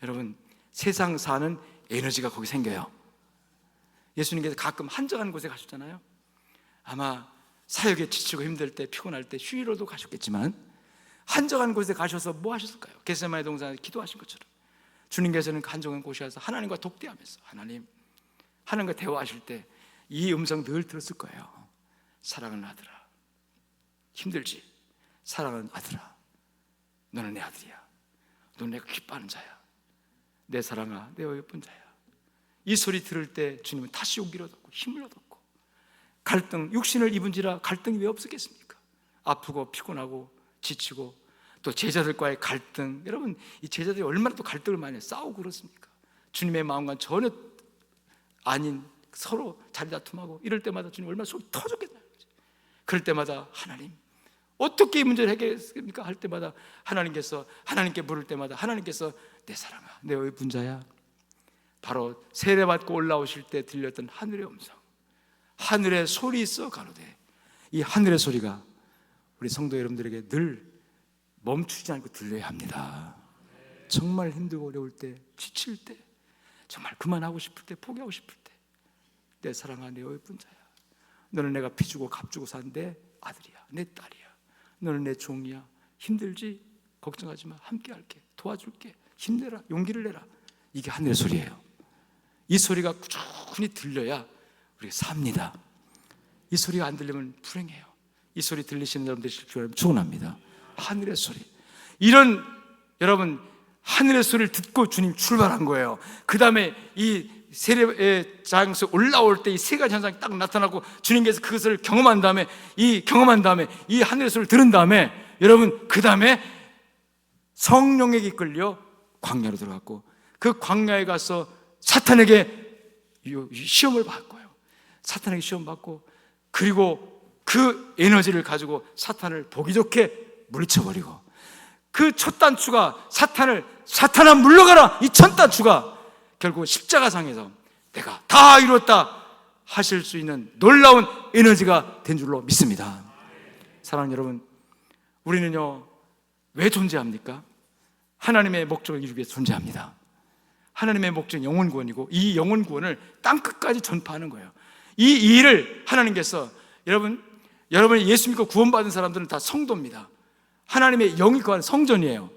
여러분 세상 사는 에너지가 거기 생겨요. 예수님께서 가끔 한적한 곳에 가셨잖아요. 아마 사역에 지치고 힘들 때, 피곤할 때 휴일로도 가셨겠지만 한적한 곳에 가셔서 뭐 하셨을까요? 겟세마네 동산에 기도하신 것처럼 주님께서는 한정한 곳에 가서 하나님과 독대하면서 하나님과 대화하실 때 이 음성 늘 들었을 거예요. 사랑하는 아들아, 힘들지? 사랑하는 아들아, 너는 내 아들이야. 너는 내가 기뻐하는 자야. 내 사랑아, 내 예쁜 자야. 이 소리 들을 때 주님은 다시 용기를 얻었고 힘을 얻었고, 갈등, 육신을 입은지라 갈등이 왜 없었겠습니까? 아프고 피곤하고 지치고, 또 제자들과의 갈등, 여러분 이 제자들이 얼마나 또 갈등을 많이 싸우고 그렇습니까? 주님의 마음과 전혀 아닌 서로 자리다툼하고 이럴 때마다 주님 얼마나 속이 터졌겠나요? 그럴 때마다 하나님 어떻게 이 문제를 해결했습니까? 할 때마다 하나님께 물을 때마다 하나님께서 내 사랑아, 내 예쁜 자야. 바로 세례받고 올라오실 때 들렸던 하늘의 음성, 하늘의 소리 있어 가로되, 이 하늘의 소리가 우리 성도 여러분들에게 늘 멈추지 않고 들려야 합니다. 정말 힘들고 어려울 때, 지칠 때, 정말 그만하고 싶을 때, 포기하고 싶을 때, 내 사랑아, 내 예쁜 자야. 너는 내가 피주고 값주고 산 내 아들이야, 내 딸이야. 너는 내 종이야. 힘들지? 걱정하지 마. 함께 할게, 도와줄게. 힘내라, 용기를 내라. 이게 하늘의 소리예요. 이 소리가 꾸준히 들려야 우리가 삽니다. 이 소리가 안 들리면 불행해요. 이 소리 들리시는 여러분들이 축원합니다. 하늘의 소리. 이런 여러분 하늘의 소리를 듣고 주님 출발한 거예요. 그 다음에 이 세례의 장소에 올라올 때 이 세 가지 현상이 딱 나타나고, 주님께서 그것을 경험한 다음에 이 하늘의 소리를 들은 다음에, 여러분 그 다음에 성령에게 이끌려 광야로 들어갔고, 그 광야에 가서 사탄에게 시험을 받고요. 사탄에게 시험 받고, 그리고 그 에너지를 가지고 사탄을 보기 좋게 물리쳐버리고, 그 첫 단추가 사탄아 물러가라, 이 첫 단추가 결국 십자가상에서 내가 다 이뤘다 하실 수 있는 놀라운 에너지가 된 줄로 믿습니다. 사랑하는 여러분, 우리는요 왜 존재합니까? 하나님의 목적을 이루기 위해서 존재합니다. 하나님의 목적은 영혼 구원이고, 이 영혼 구원을 땅끝까지 전파하는 거예요. 이 일을 하나님께서, 여러분이 예수 믿고 구원받은 사람들은 다 성도입니다. 하나님의 영이 거한 성전이에요.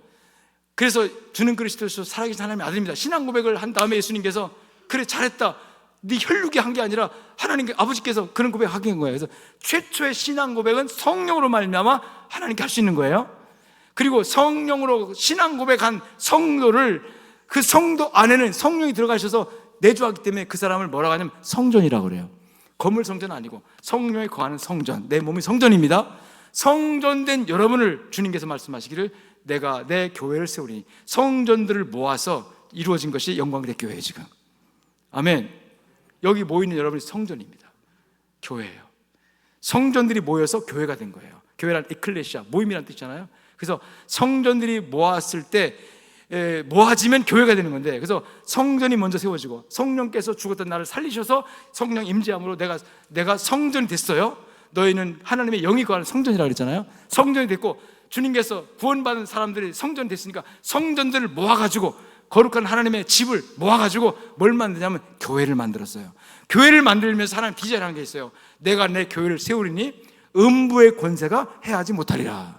그래서 주는 그리스도께서 살아계신 하나님의 아들입니다. 신앙 고백을 한 다음에 예수님께서 그래 잘했다, 네 혈육이 한 게 아니라 하나님께, 아버지께서 그런 고백을 하게 한 거예요. 그래서 최초의 신앙 고백은 성령으로 말미암아 하나님께 할 수 있는 거예요. 그리고 성령으로 신앙 고백한 성도를, 그 성도 안에는 성령이 들어가셔서 내주하기 때문에 그 사람을 뭐라고 하냐면 성전이라고 그래요. 건물 성전 아니고 성령이 거하는 성전, 내 몸이 성전입니다. 성전된 여러분을 주님께서 말씀하시기를 내가 내 교회를 세우리니, 성전들을 모아서 이루어진 것이 영광의 교회예요. 지금 아멘. 여기 모이는 여러분이 성전입니다. 교회예요. 성전들이 모여서 교회가 된 거예요. 교회란 에클레시아, 모임이란 뜻이잖아요. 그래서 성전들이 모았을 때 모아지면 교회가 되는 건데, 그래서 성전이 먼저 세워지고, 성령께서 죽었던 나를 살리셔서 성령 임재함으로 내가 성전이 됐어요. 너희는 하나님의 영이 거하는 성전이라고 그랬잖아요. 성전이 됐고, 주님께서 구원받은 사람들이 성전이 됐으니까 성전들을 모아가지고, 거룩한 하나님의 집을 모아가지고 뭘 만드냐면 교회를 만들었어요. 교회를 만들면서 하나님 디자인한 게 있어요. 내가 내 교회를 세우리니 음부의 권세가 해하지 못하리라.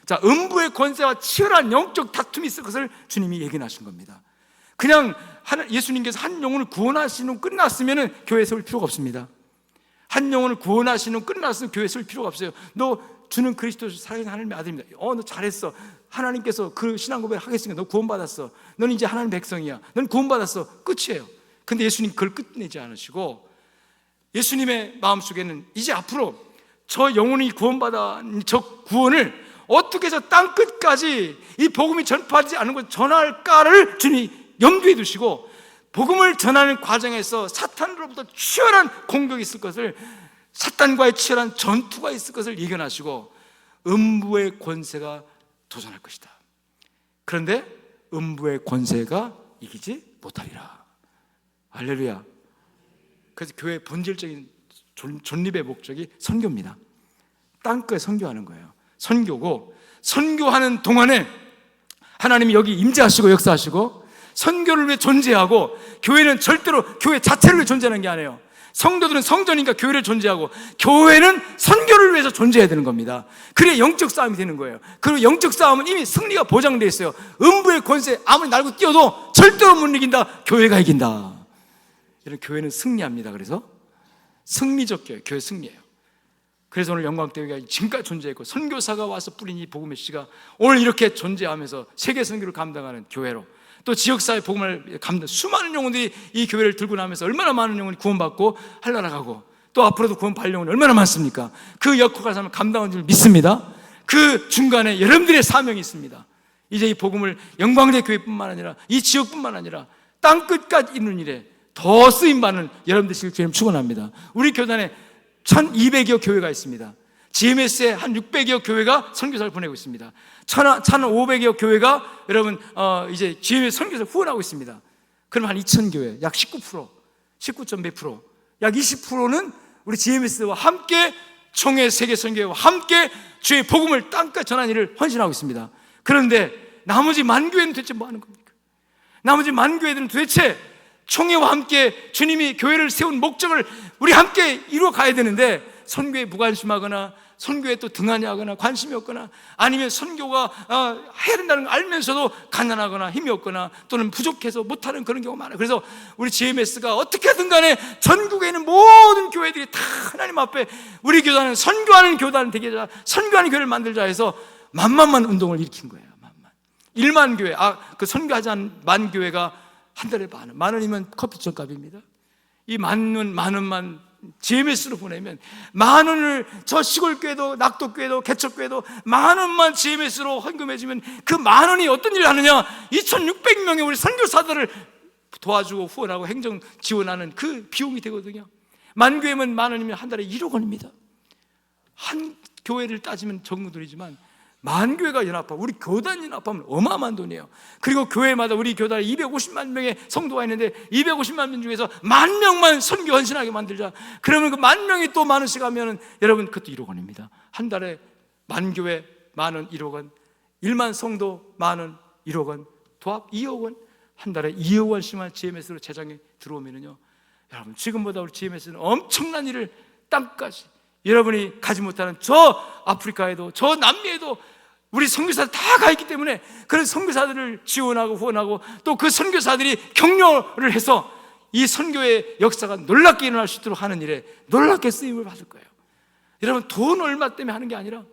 자, 음부의 권세와 치열한 영적 다툼이 있을 것을 주님이 예견하신 겁니다. 그냥 예수님께서 한 영혼을 구원하시는 후 끝났으면 교회 세울 필요가 없습니다. 한 영혼을 구원하시는 후 끝났으면 교회 세울 필요가 없어요. 너 주는 그리스도 살아계신 하나님의 아들입니다. 너 잘했어. 하나님께서 그 신앙 고백을 하겠으니까 너 구원받았어. 너는 이제 하나님 백성이야. 너는 구원받았어. 끝이에요. 근데 예수님 그걸 끝내지 않으시고, 예수님의 마음속에는 이제 앞으로 저 영혼이 구원받은 저 구원을 어떻게 해서 땅끝까지 이 복음이 전파하지 않은 걸 전할까를 주님이 염두에 두시고, 복음을 전하는 과정에서 사탄으로부터 치열한 공격이 있을 것을, 사탄과의 치열한 전투가 있을 것을 예견하시고, 음부의 권세가 도전할 것이다. 그런데 음부의 권세가 이기지 못하리라. 할렐루야. 그래서 교회의 본질적인 존립의 목적이 선교입니다. 땅끝에 선교하는 거예요. 선교고, 선교하는 동안에 하나님이 여기 임재하시고 역사하시고, 선교를 위해 존재하고, 교회는 절대로 교회 자체를 위해 존재하는 게 아니에요. 성도들은 성전이니까 교회를 존재하고, 교회는 선교를 위해서 존재해야 되는 겁니다. 그래야 영적 싸움이 되는 거예요. 그리고 영적 싸움은 이미 승리가 보장되어 있어요. 음부의 권세 아무리 날고 뛰어도 절대로 못 이긴다. 교회가 이긴다. 이런 교회는 승리합니다. 그래서 승리적 교회 승리예요. 그래서 오늘 영광교회가 지금까지 존재했고, 선교사가 와서 뿌린 이 복음의 씨가 오늘 이렇게 존재하면서 세계 선교를 감당하는 교회로, 또 지역사회 복음을 감당, 수많은 영혼들이 이 교회를 들고 나면서 얼마나 많은 영혼이 구원받고 할라나가고, 또 앞으로도 구원받을 영혼이 얼마나 많습니까? 그 역할을 감당한 줄 믿습니다. 그 중간에 여러분들의 사명이 있습니다. 이제 이 복음을 영광대 교회뿐만 아니라 이 지역뿐만 아니라 땅끝까지 이루는 일에 더 쓰임받는 여러분들 되시길 주님 축원합니다. 우리 교단에 1200여 교회가 있습니다. GMS에 한 600여 교회가 선교사를 보내고 있습니다. 1500여 교회가 여러분 이제 GMS 선교사를 후원하고 있습니다. 그럼 한 2000교회, 약 19%, 19.몇 %, 약 20%는 우리 GMS와 함께 총회 세계 선교회와 함께 주의 복음을 땅까지 전하는 일을 헌신하고 있습니다. 그런데 나머지 만교회는 도대체 뭐 하는 겁니까? 나머지 만교회들은 도대체 총회와 함께 주님이 교회를 세운 목적을 우리 함께 이루어 가야 되는데, 선교에 무관심하거나 선교에 또 등한히 하거나 관심이 없거나, 아니면 선교가 해야 된다는 걸 알면서도 가난하거나 힘이 없거나 또는 부족해서 못하는 그런 경우가 많아요. 그래서 우리 GMS가 어떻게든 간에 전국에 있는 모든 교회들이 다 하나님 앞에 우리 교단은 선교하는 교단을 되게 하자, 선교하는 교회를 만들자 해서 만만만 운동을 일으킨 거예요. 1만 교회, 그 선교하지 않은 만 교회가 한 달에 만 원이면 커피숍 값입니다. 이 만 원만 GMS로 보내면, 만 원을 저 시골교회도 낙도교회도 개척교회도 만 원만 GMS로 헌금해주면 그 만 원이 어떤 일을 하느냐, 2600명의 우리 선교사들을 도와주고 후원하고 행정 지원하는 그 비용이 되거든요. 만 교회면 만 원이면 한 달에 1억 원입니다. 한 교회를 따지면 적은 돈이지만 만 교회가 연합하고 우리 교단 연합하면 어마어마한 돈이에요. 그리고 교회마다 우리 교단에 250만 명의 성도가 있는데 250만 명 중에서 10,000명만 선교 헌신하게 만들자. 그러면 그 10,000명이 또 만 원씩 하면은 여러분 그것도 1억 원입니다. 한 달에 만 교회 만 원 1억 원, 1만 성도 만 원 1억 원, 도합 2억 원, 한 달에 2억 원씩만 GMS로 재정에 들어오면은요, 여러분 지금보다 우리 GMS는 엄청난 일을 땅까지, 여러분이 가지 못하는 저 아프리카에도 저 남미에도 우리 선교사들 다 가 있기 때문에, 그런 선교사들을 지원하고 후원하고 또 그 선교사들이 격려를 해서 이 선교의 역사가 놀랍게 일어날 수 있도록 하는 일에 놀랍게 쓰임을 받을 거예요. 여러분 돈 얼마 때문에 하는 게 아니라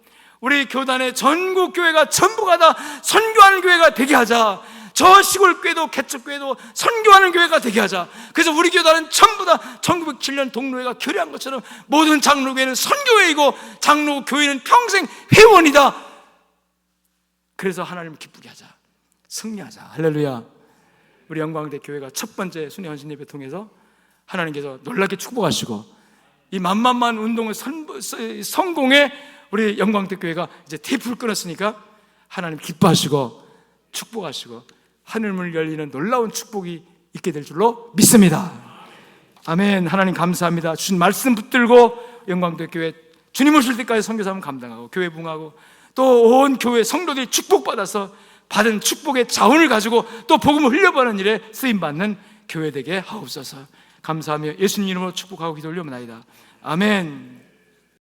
우리 교단의 전국 교회가 전부가 다 선교하는 교회가 되게 하자. 저 시골 교회도 개척교회도 선교하는 교회가 되게 하자. 그래서 우리 교단은 전부 다 1907년 동로회가 결의한 것처럼 모든 장로교회는 선교회이고 장로교회는 평생 회원이다. 그래서 하나님을 기쁘게 하자, 승리하자. 할렐루야. 우리 영광대 교회가 첫 번째 순회 헌신 예배 통해서 하나님께서 놀랍게 축복하시고 이 만만만 운동을 성공해 우리 영광대 교회가 이제 테이프를 끊었으니까 하나님 기뻐하시고 축복하시고 하늘문 열리는 놀라운 축복이 있게 될 줄로 믿습니다. 아멘. 하나님 감사합니다. 주신 말씀 붙들고 영광대 교회 주님 오실 때까지 선교사함 감당하고 교회 부흥하고 또 온 교회 성도들이 축복받아서 받은 축복의 자원을 가지고 또 복음을 흘려보는 일에 쓰임받는 교회 되게 하옵소서. 감사하며 예수님 이름으로 축복하고 기도 올려옵나이다. 아멘.